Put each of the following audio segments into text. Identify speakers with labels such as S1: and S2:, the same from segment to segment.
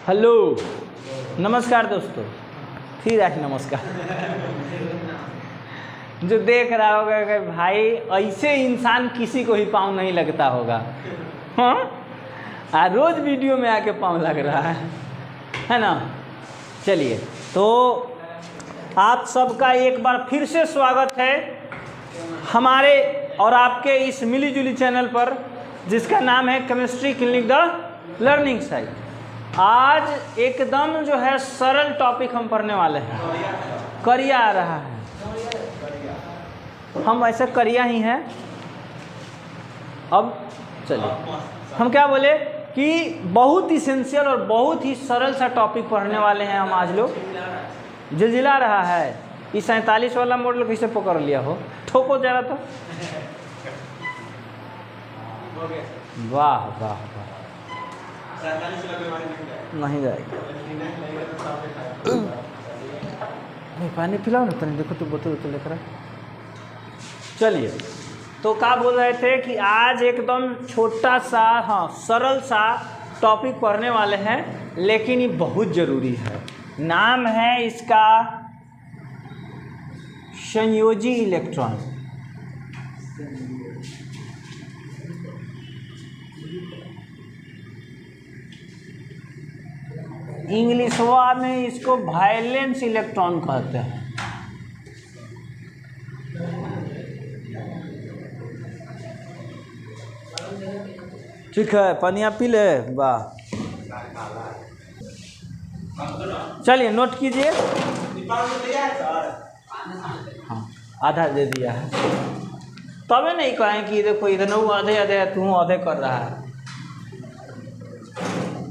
S1: Hello नमस्कार दोस्तों, फिर आज नमस्कार। जो देख रहा होगा कि भाई ऐसे इंसान किसी को ही पाँव नहीं लगता होगा, हाँ रोज़ वीडियो में आके पाँव लग रहा है ना। चलिए, तो आप सबका एक बार फिर से स्वागत है हमारे और आपके इस मिली जुली चैनल पर, जिसका नाम है chemistry clinic the learning site. आज एकदम जो है सरल टॉपिक हम पढ़ने वाले हैं। करिया आ रहा है, हम ऐसे करिया ही हैं। अब चलिए, हम क्या बोले कि बहुत इसेंशियल और बहुत ही सरल सा टॉपिक पढ़ने वाले हैं हम आज लोग। जिलजिला रहा है, ये 47 वाला मॉडल कैसे पकड़ लिया हो, ठोको जरा तो। वाह वाह वाह, नहीं जाएगा। नहीं, पानी पिलाओ ना तनी, देखो तो बोतल तो लेकर। चलिए, तो क्या बोल रहे थे कि आज एकदम छोटा सा सरल सा टॉपिक पढ़ने वाले हैं, लेकिन ये बहुत ज़रूरी है। नाम है इसका संयोजी इलेक्ट्रॉन। इंग्लिशवा में इसको वायलेंस इलेक्ट्रॉन कहते हैं। ठीक है, पानी पी ले। वाह, चलिए नोट कीजिए। हाँ, आधा दे दिया है, तबे नहीं कहें कि देखो इधर आधे आधे तू आधे कर रहा है।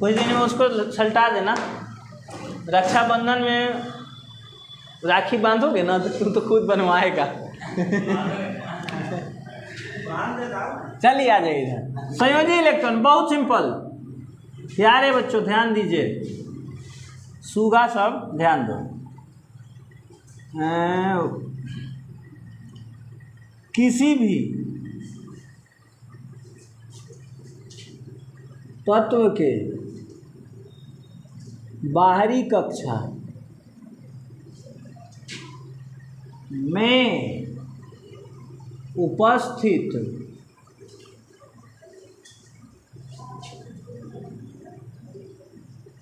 S1: कुछ दिन में उसको छलटा देना। रक्षाबंधन में राखी बांधोगे ना तो तुम तो खुद बनवाएगा। चलिए आ जाइए इधर। संयोजी इलेक्ट्रॉन बहुत सिंपल। प्यारे बच्चों ध्यान दीजिए, सूगा सब ध्यान दो। किसी भी तत्व के बाहरी कक्षा में उपस्थित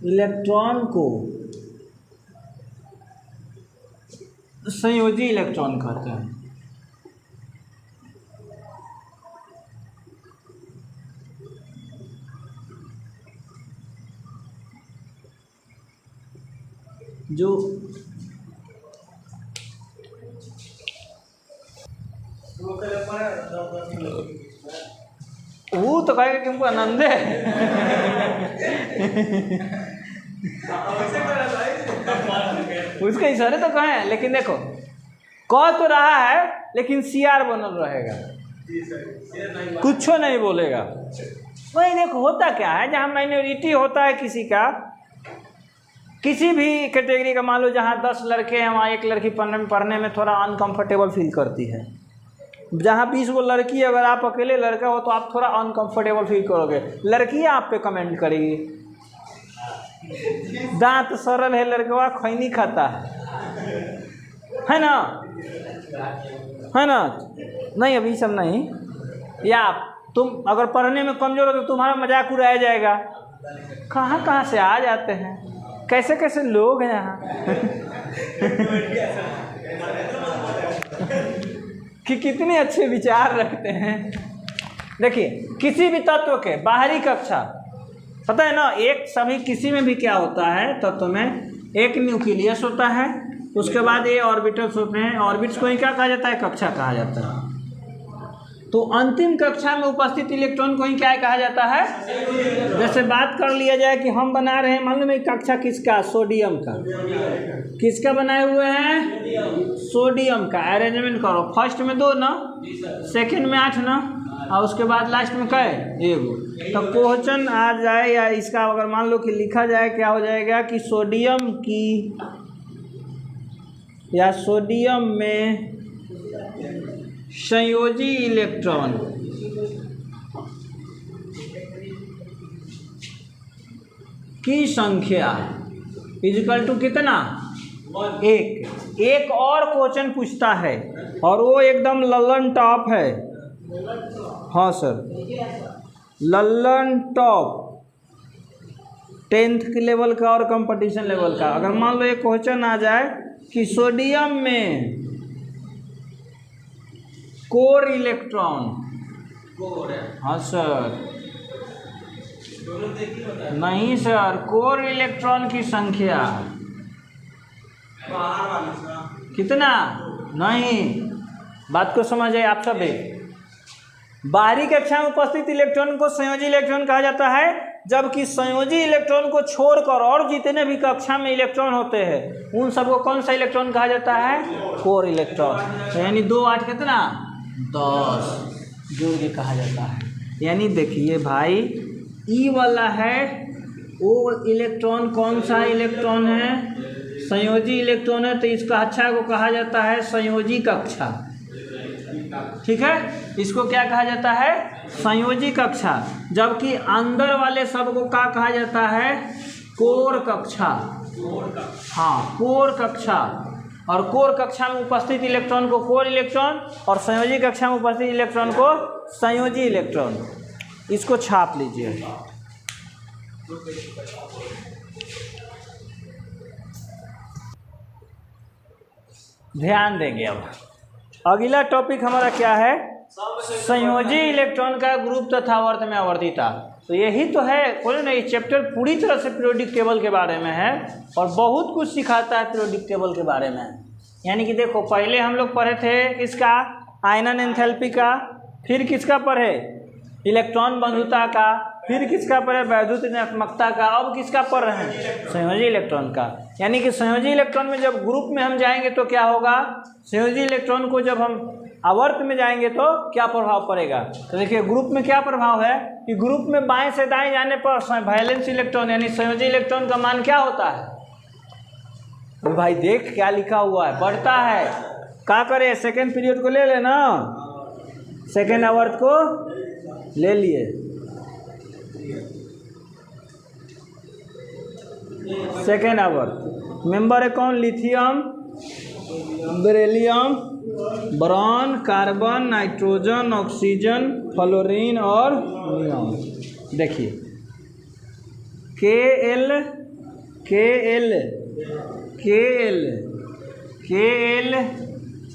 S1: इलेक्ट्रॉन को संयोजी इलेक्ट्रॉन कहते हैं। जो वो तो कहेगा कि हमको आनंद है। उसके इशारे तो कहें, लेकिन देखो कह तो रहा है, लेकिन सीआर बनल रहेगा, कुछ नहीं बोलेगा। वही देखो होता क्या है, जहाँ माइनॉरिटी होता है किसी का, किसी भी कैटेगरी का, मान लो जहाँ 10 लड़के हैं वहाँ एक लड़की पढ़ने में थोड़ा अनकंफर्टेबल फील करती है। जहाँ 20 वो लड़की, अगर आप अकेले लड़का हो तो आप थोड़ा अनकंफर्टेबल फील करोगे। लड़की आप पे कमेंट करेगी, दांत सरल है लड़का, खैनी खाता है ना, है ना। नहीं अभी सब नहीं, या तुम अगर पढ़ने में कमज़ोर हो तो तुम्हारा मजाक उड़ाया जाएगा। कहाँ कहाँ से आ जाते हैं, कैसे कैसे लोग हैं यहाँ। कि कितने अच्छे विचार रखते हैं। देखिए, किसी भी तत्व के बाहरी कक्षा, पता है ना, एक सभी किसी में भी क्या होता है, तत्व में एक न्यूक्लियस होता है, उसके बाद ये ऑर्बिटल्स होते हैं। ऑर्बिट्स को ही क्या कहा जाता है, कक्षा कहा जाता है। तो अंतिम कक्षा में उपस्थित इलेक्ट्रॉन को ही क्या कहा जाता है। जैसे बात कर लिया जाए कि हम बना रहे हैं, मालूम है कक्षा किसका, सोडियम का। किसका बनाए हुए हैं, सोडियम का। अरेंजमेंट करो, फर्स्ट में 2 ना, सेकंड में 8 ना, और उसके बाद लास्ट में क्या है, 1। तो क्वेश्चन आ जाए, या इसका अगर मान लो कि लिखा जाए, क्या हो जाएगा कि सोडियम की या सोडियम में संयोजी इलेक्ट्रॉन की संख्या इक्वल टू कितना, एक और क्वेश्चन पूछता है और वो एकदम लल्लन टॉप है। हाँ सर, लल्लन टॉप 10th के लेवल का और कंपटीशन लेवल का। अगर मान लो एक क्वेश्चन आ जाए कि सोडियम में कोर इलेक्ट्रॉन, हाँ सर, नहीं सर, कोर इलेक्ट्रॉन की संख्या कितना, नहीं, बात को समझ आए आप सभी। बाहरी कक्षा में उपस्थित इलेक्ट्रॉन को संयोजी इलेक्ट्रॉन कहा जाता है, जबकि संयोजी इलेक्ट्रॉन को छोड़कर और जितने भी कक्षा में इलेक्ट्रॉन होते हैं उन सबको कौन सा इलेक्ट्रॉन कहा जाता है, कोर इलेक्ट्रॉन। यानी 2 8 कितना, 10 जोड़ के कहा जाता है। यानी देखिए भाई, ई वाला है वो इलेक्ट्रॉन कौन सा इलेक्ट्रॉन है, संयोजी इलेक्ट्रॉन है, तो इस कक्षा को कहा जाता है संयोजी कक्षा। ठीक है, इसको क्या कहा जाता है, संयोजी कक्षा। जबकि अंदर वाले सब को क्या कहा जाता है, कोर कक्षा। हाँ, कोर कक्षा। और कोर कक्षा में उपस्थित इलेक्ट्रॉन को कोर इलेक्ट्रॉन और संयोजी कक्षा में उपस्थित इलेक्ट्रॉन को संयोजी इलेक्ट्रॉन। इसको छाप लीजिए। ध्यान देंगे। अब अगला टॉपिक हमारा क्या है, संयोजी इलेक्ट्रॉन का ग्रुप तथा आवर्त में आवर्तिता। तो यही तो है, बोले ना, ये चैप्टर पूरी तरह से पीरियोडिक टेबल के बारे में है और बहुत कुछ सिखाता है पीरियोडिक टेबल के बारे में। यानी कि देखो, पहले हम लोग पढ़े थे किसका, आयनन एंथैल्पी का, फिर किसका पढ़े, इलेक्ट्रॉन बंधुता का, फिर किसका पढ़े, वैद्युत ऋणात्मकता का, अब किसका पढ़ रहे हैं, संयोजी इलेक्ट्रॉन का। यानी कि संयोजी इलेक्ट्रॉन में जब ग्रुप में हम जाएंगे तो क्या होगा, संयोजी इलेक्ट्रॉन को जब हम आवर्त में जाएंगे तो क्या प्रभाव पड़ेगा। तो देखिए ग्रुप में क्या प्रभाव है कि ग्रुप में बाएं से दाएं जाने पर वैलेंस इलेक्ट्रॉन यानी संयोजी इलेक्ट्रॉन का मान क्या होता है, तो भाई देख क्या लिखा हुआ है, बढ़ता है। क्या करे, सेकेंड पीरियड को ले लेना, सेकेंड आवर्त को ले लिए, सेकेंड आवर्त मेंबर है कौन, lithium, beryllium, boron, carbon, nitrogen, oxygen, fluorine और नियॉन। देखिए KL KL KL KL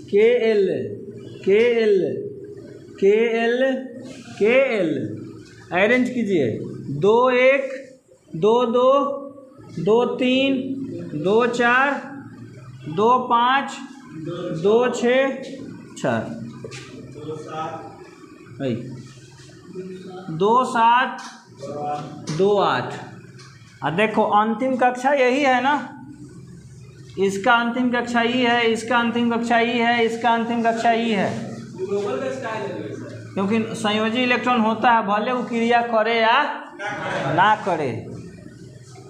S1: KL KL KL KL arrange कीजिए, 2 1 2 2 2 3 2 4 2 5 2 6 6 2 7 2 8। और देखो अंतिम कक्षा यही है ना, इसका अंतिम कक्षा ई है, इसका अंतिम कक्षा ई है, इसका अंतिम कक्षा ई है, क्योंकि संयोजी इलेक्ट्रॉन होता है भले वो क्रिया करे या ना करे।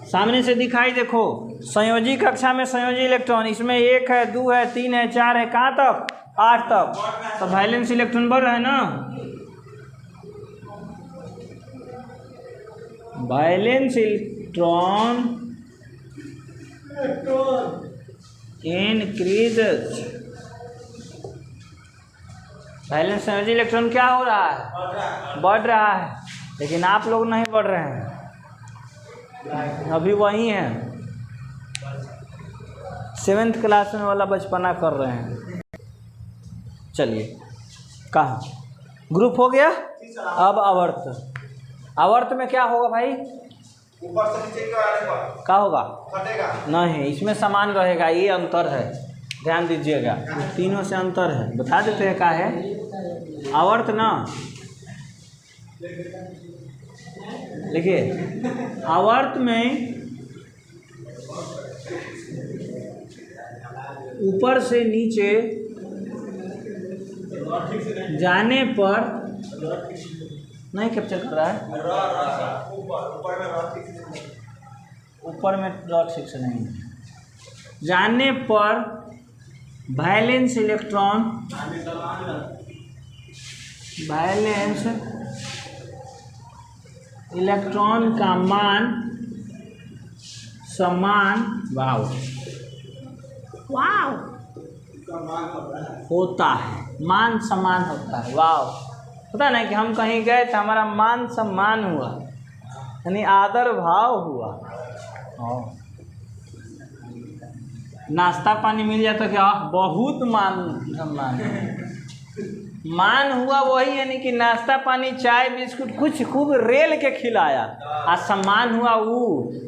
S1: सामने से दिखाई देखो, संयोजी कक्षा में संयोजी इलेक्ट्रॉन, इसमें 1 है, 2 है, 3 है, 4 है, कहाँ तक, 8 तक। तो वैलेंस इलेक्ट्रॉन बढ़ रहा है ना, वैलेंस इलेक्ट्रॉन इंक्रीजेस। वैलेंस संयोजी इलेक्ट्रॉन क्या हो रहा है, बढ़ रहा है, लेकिन आप लोग नहीं बढ़ रहे हैं, अभी वही हैं, 7th क्लास में वाला बचपना कर रहे हैं। चलिए, कहाँ ग्रुप हो गया। अब आवर्त, आवर्त में क्या होगा भाई,
S2: ऊपर से नीचे की ओर आने पर
S1: क्या होगा,
S2: फटेगा
S1: नहीं, इसमें समान रहेगा, ये अंतर है, ध्यान दीजिएगा, तीनों से अंतर है, बता देते हैं क्या है आवर्त ना। देखिए आवर्त में ऊपर से नीचे जाने पर नहीं कैप्चर कर रहा है, ऊपर में डॉट ठीक से नहीं जाने पर वैलेंस इलेक्ट्रॉन, वैलेंस इलेक्ट्रॉन का मान समान वाव वाव होता है, मान सम्मान होता है। वाव, पता नहीं कि हम कहीं गए तो हमारा मान सम्मान हुआ, यानी आदर भाव हुआ। नाश्ता पानी मिल जाए तो क्या बहुत मान सम्मान मान हुआ, वही यानी कि नाश्ता पानी चाय बिस्कुट कुछ खूब रेल के खिलाया। आ सम्मान हुआ वो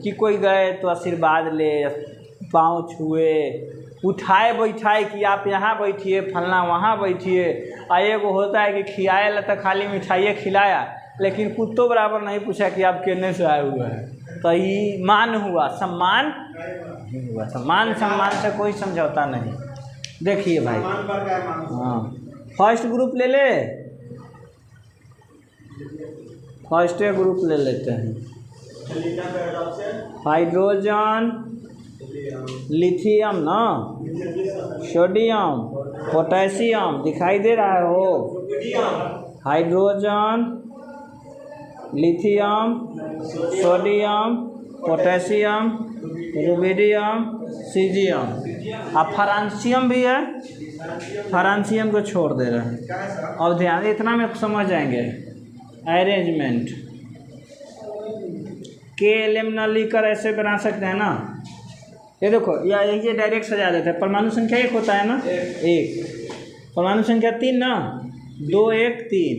S1: कि कोई गए तो आशीर्वाद ले, पाँव छुए, उठाए बैठाए कि आप यहाँ बैठिए, फलना वहाँ बैठिए। आ एगो होता है कि खिलाए ला तो खाली मिठाइए खिलाया, लेकिन कुत्तों बराबर नहीं पूछा कि आप कितने से आए हुए हैं। तो ये मान हुआ, सम्मान हुआ। सम्मान सम्मान से कोई समझौता नहीं। देखिए भाई, हाँ फर्स्ट ग्रुप ले ले, फर्स्ट ग्रुप ले लेते हैं। हाइड्रोजन, लिथियम ना, सोडियम, पोटेशियम, दिखाई दे रहा है हो। Hydrogen, lithium, sodium, potassium, rubidium, caesium. अब फ्रांसियम भी है, फ्रांसियम को छोड़ दे रहे हैं। और ध्यान, इतना में समझ जाएंगे। अरेंजमेंट KLM ना लिखकर ऐसे बना सकते हैं ना, ये देखो, या ये डायरेक्ट सजा देते हैं। परमाणु संख्या 1 होता है ना, 1। परमाणु संख्या 3 ना, 2 1 3।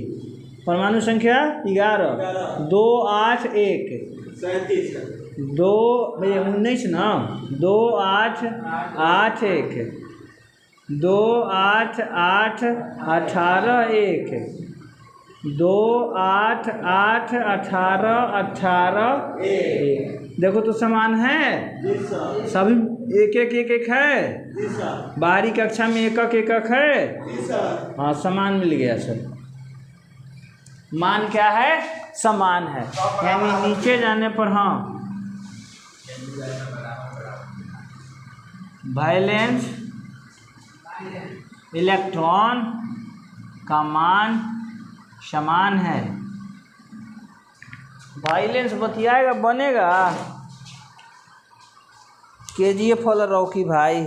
S1: परमाणु संख्या 11, 2 8 1, 2 भैया 19 ना, 2 8 8 1, 2 8 8 18 1, 2 8 8 18 18 1। देखो तो समान है, सभी एक एक एक एक है। बाहरी कक्षा में एकक एकक है। हाँ, समान मिल गया सर। मान क्या है? समान है, यानी नीचे जाने पर हाँ वैलेंस इलेक्ट्रॉन का मान समान है। वैलेंस बतियाएगा बनेगा KGF वाला रॉकी भाई।